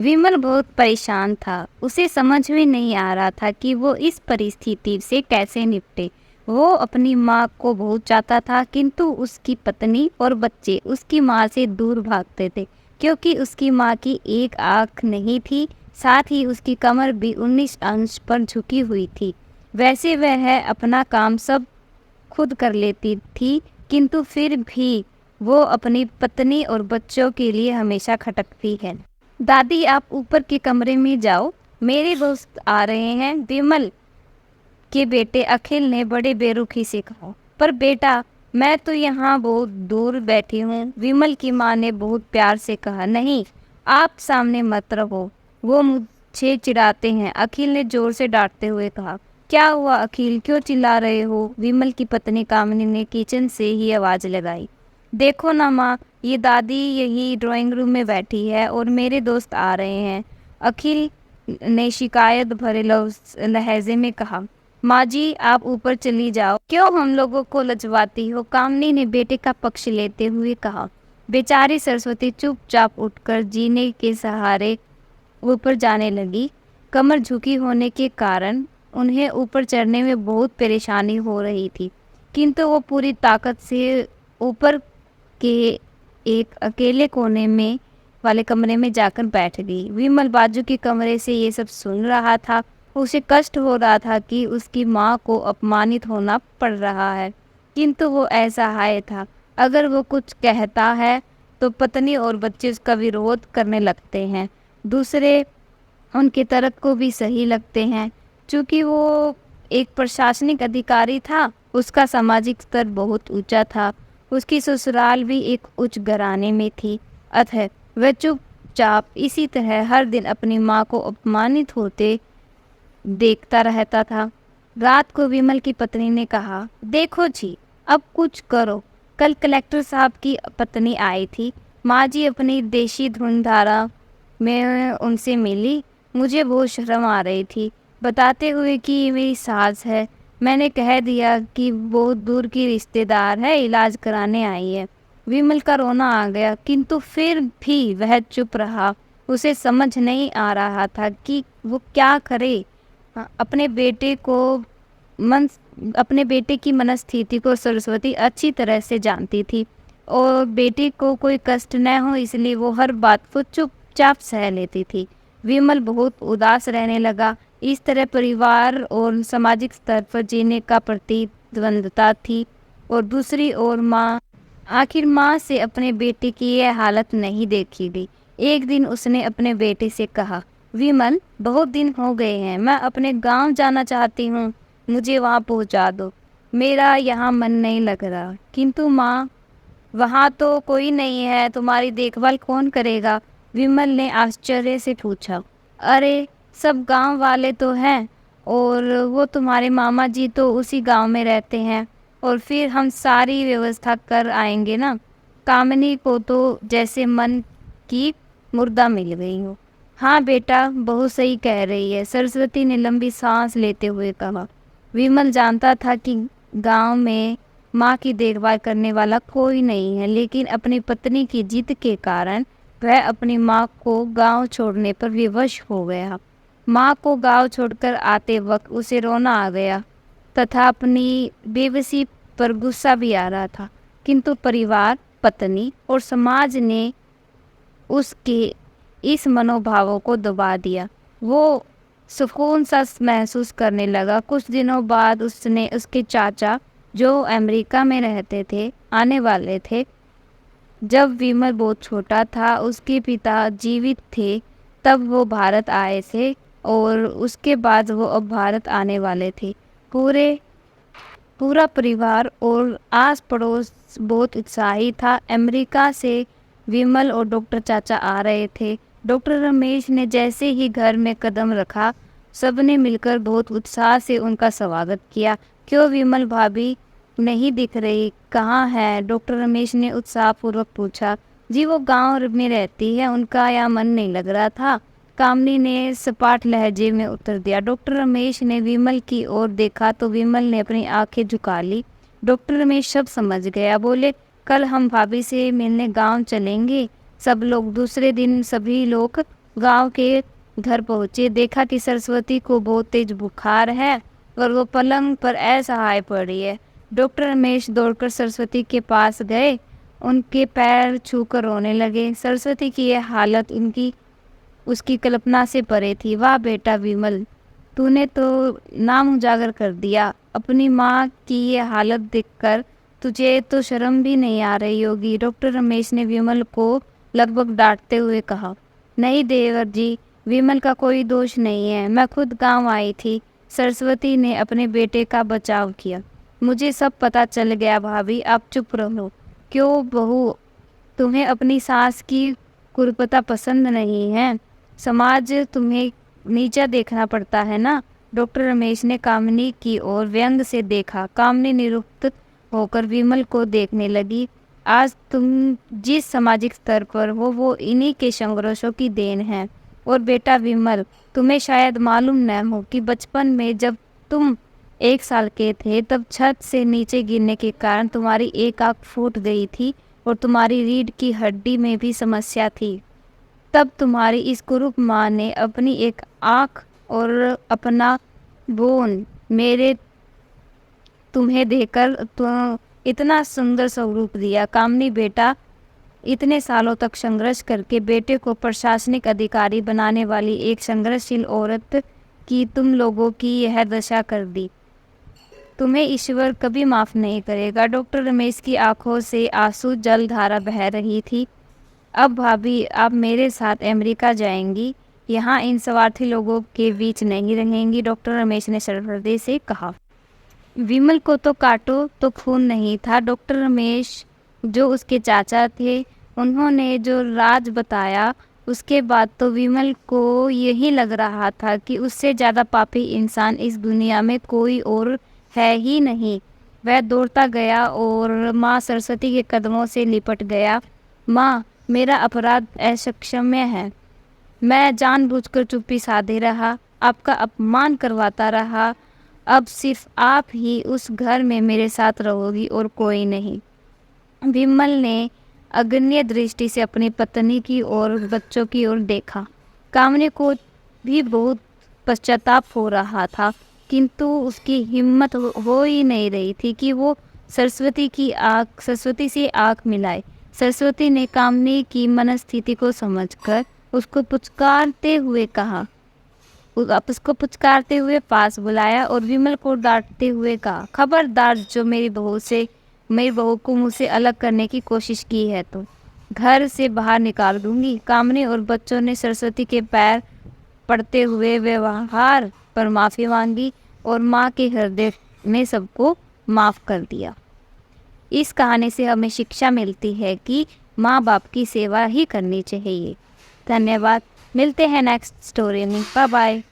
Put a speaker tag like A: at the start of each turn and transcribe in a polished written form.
A: विमल बहुत परेशान था। उसे समझ में नहीं आ रहा था कि वो इस परिस्थिति से कैसे निपटे। वो अपनी माँ को बहुत चाहता था, किंतु उसकी पत्नी और बच्चे उसकी माँ से दूर भागते थे, क्योंकि उसकी माँ की एक आँख नहीं थी, साथ ही उसकी कमर भी 19 अंश पर झुकी हुई थी। वैसे वह अपना काम सब खुद कर लेती थी, किंतु फिर भी वो अपनी पत्नी और बच्चों के लिए हमेशा खटकती है। दादी, आप ऊपर के कमरे में जाओ, मेरे दोस्त आ रहे हैं, विमल के बेटे अखिल ने बड़े बेरुखी से कहा। पर बेटा, मैं तो यहाँ बहुत दूर बैठी हूँ, विमल की माँ ने बहुत प्यार से कहा। नहीं, आप सामने मत रहो, वो मुझे चिढ़ाते हैं, अखिल ने जोर से डांटते हुए कहा। क्या हुआ अखिल, क्यों चिल्ला रहे हो? विमल की पत्नी कामिनी ने किचन से ही आवाज लगाई। देखो ना माँ, ये दादी यही ड्राइंग रूम में बैठी है और मेरे दोस्त आ रहे हैं, अखिल ने शिकायत भरे लहजे में कहा। माँ जी, आप ऊपर चली जाओ, क्यों हम लोगों को लजवाती हो? कामनी ने बेटे का पक्ष लेते हुए कहा। बेचारी सरस्वती चुपचाप उठकर जीने के सहारे ऊपर जाने लगी। कमर झुकी होने के कारण उन्हें ऊपर चढ़ने में बहुत परेशानी हो रही थी, किंतु वो पूरी ताकत से ऊपर के एक अकेले कोने में वाले कमरे में जाकर बैठ गई। विमल बाजू के कमरे से ये सब सुन रहा था। उसे कष्ट हो रहा था कि उसकी माँ को अपमानित होना पड़ रहा है, किंतु वो असहाय था। अगर वो कुछ कहता है तो पत्नी और बच्चे उसका विरोध करने लगते हैं, दूसरे उनके तर्क को भी सही लगते हैं। चूँकि वो एक प्रशासनिक अधिकारी था, उसका सामाजिक स्तर बहुत ऊंचा था, उसकी ससुराल भी एक उच्च घराने में थी, अतः वह चुपचाप इसी तरह हर दिन अपनी माँ को अपमानित होते देखता रहता था। रात को विमल की पत्नी ने कहा, देखो जी, अब कुछ करो। कल कलेक्टर साहब की पत्नी आई थी, माँ जी अपनी देशी धुनधारा में उनसे मिली। मुझे बहुत शर्म आ रही थी, बताते हुए कि ये मेरी सास है। मैंने कह दिया कि बहुत दूर की रिश्तेदार है, इलाज कराने आई है। विमल का रोना आ गया, किंतु फिर भी वह चुप रहा। उसे समझ नहीं आ रहा था कि वो क्या करे। अपने बेटे को मन अपने बेटे की मनस्थिति को सरस्वती अच्छी तरह से जानती थी और बेटे को कोई कष्ट न हो, इसलिए वो हर बात को चुपचाप सह लेती थी। विमल बहुत उदास रहने लगा। इस तरह परिवार और सामाजिक स्तर पर जीने का प्रतिद्वंद्विता थी। और दूसरी ओर माँ, आखिर माँ से अपने बेटे की यह हालत नहीं देखी गई। एक दिन उसने अपने बेटे से कहा, विमल, बहुत दिन हो गए हैं, मैं अपने गांव जाना चाहती हूँ, मुझे वहाँ पहुँचा दो, मेरा यहाँ मन नहीं लग रहा। किंतु माँ, वहाँ तो कोई नहीं है, तुम्हारी देखभाल कौन करेगा? विमल ने आश्चर्य से पूछा। अरे, सब गांव वाले तो हैं, और वो तुम्हारे मामा जी तो उसी गांव में रहते हैं, और फिर हम सारी व्यवस्था कर आएंगे ना। कामिनी को तो जैसे मन की मुर्दा मिल गई हो। हाँ बेटा, बहुत सही कह रही है, सरस्वती ने लंबी सांस लेते हुए कहा। विमल जानता था कि गांव में माँ की देखभाल करने वाला कोई नहीं है, लेकिन अपनी पत्नी की जिद के कारण वह अपनी माँ को गांव छोड़ने पर विवश हो गया। माँ को गांव छोड़कर आते वक्त उसे रोना आ गया तथा अपनी बेबसी पर गुस्सा भी आ रहा था, किंतु परिवार, पत्नी और समाज ने उसके इस मनोभावों को दबा दिया। वो सुकून सा महसूस करने लगा। कुछ दिनों बाद उसने उसके चाचा, जो अमेरिका में रहते थे, आने वाले थे। जब विमल बहुत छोटा था, उसके पिता जीवित थे, तब वो भारत आए थे और उसके बाद वो अब भारत आने वाले थे। पूरा परिवार और आस पड़ोस बहुत उत्साही था। अमेरिका से विमल और डॉक्टर चाचा आ रहे थे। डॉक्टर रमेश ने जैसे ही घर में कदम रखा, सबने मिलकर बहुत उत्साह से उनका स्वागत किया। क्यों विमल भाभी नहीं दिख रही, कहाँ है? डॉक्टर रमेश ने उत्साहपूर्वक पूछा। जी, वो गांव में रहती है, उनका यहाँ मन नहीं लग रहा था, कामनी ने सपाट लहजे में उत्तर दिया। डॉक्टर रमेश ने विमल की ओर देखा तो विमल ने अपनी आंखें झुका ली। डॉक्टर रमेश सब समझ गया, बोले, कल हम भाभी से मिलने गांव चलेंगे। सब लोग दूसरे दिन सभी लोग गांव के घर पहुँचे, देखा कि सरस्वती को बहुत तेज बुखार है और वो पलंग पर असहाय पड़ी है। डॉक्टर रमेश दौड़कर सरस्वती के पास गए, उनके पैर छूकर रोने लगे। सरस्वती की यह हालत उसकी कल्पना से परे थी। वाह बेटा विमल, तूने तो नाम उजागर कर दिया। अपनी माँ की ये हालत देखकर तुझे तो शर्म भी नहीं आ रही होगी। डॉक्टर रमेश ने विमल को लगभग डांटते हुए कहा। नहीं देवर जी, विमल का कोई दोष नहीं है, मैं खुद गांव आई थी। सरस्वती ने अपने बेटे का बचाव किया। मुझे सब पता चल गया भाभी, आप चुप रहो। क्यों बहू, तुम्हें अपनी सास की कुरीपता पसंद नहीं है? समाज तुम्हें नीचा देखना पड़ता है ना? डॉक्टर रमेश ने कामिनी की ओर व्यंग से देखा। कामिनी निरुक्त होकर विमल को देखने लगी। आज तुम जिस सामाजिक स्तर पर हो वो इन्हीं के संघर्षों की देन है। और बेटा विमल, तुम्हें शायद मालूम न हो कि बचपन में जब तुम 1 साल के थे तब छत से नीचे गिरने के कारण तुम्हारी एक आंख फूट गई थी और तुम्हारी रीढ़ की हड्डी में भी समस्या थी। तब तुम्हारी इस कुरूप माँ ने अपनी एक आंख और अपना बोन मेरे तुम्हें देकर इतना सुंदर स्वरूप दिया। कामनी बेटा, इतने सालों तक संघर्ष करके बेटे को प्रशासनिक अधिकारी बनाने वाली एक संघर्षशील औरत की तुम लोगों की यह दशा कर दी। तुम्हें ईश्वर कभी माफ़ नहीं करेगा। डॉक्टर रमेश की आंखों से आंसू जल धारा बह रही थी। अब भाभी, आप मेरे साथ अमेरिका जाएंगी, यहाँ इन स्वार्थी लोगों के बीच नहीं रहेंगी। डॉक्टर रमेश ने सरलता से कहा। विमल को तो काटो तो खून नहीं था। डॉक्टर रमेश जो उसके चाचा थे, उन्होंने जो राज बताया उसके बाद तो विमल को यही लग रहा था कि उससे ज़्यादा पापी इंसान इस दुनिया में कोई और है ही नहीं। वह दौड़ता गया और माँ सरस्वती के कदमों से लिपट गया। माँ, मेरा अपराध अक्षम्य है। मैं जानबूझकर चुप्पी साधे रहा, आपका अपमान करवाता रहा। अब सिर्फ आप ही उस घर में मेरे साथ रहोगी और कोई नहीं। विमल ने अग्रण्य दृष्टि से अपनी पत्नी की और बच्चों की ओर देखा। कामनी को भी बहुत पश्चाताप हो रहा था, किंतु उसकी हिम्मत हो ही नहीं रही थी कि वो सरस्वती से आंख मिलाए। सरस्वती ने कामनी की मनस्थिति को समझकर उसको पुचकारते हुए पास बुलाया और विमल को डांटते हुए कहा, खबरदार, जो मेरी बहू को मुझसे अलग करने की कोशिश की है तो घर से बाहर निकाल दूंगी। कामनी और बच्चों ने सरस्वती के पैर पड़ते हुए व्यवहार पर माफ़ी मांगी और माँ के हृदय ने सबको माफ़ कर दिया। इस कहानी से हमें शिक्षा मिलती है कि माँ बाप की सेवा ही करनी चाहिए। धन्यवाद। मिलते हैं नेक्स्ट स्टोरी में। Bye bye.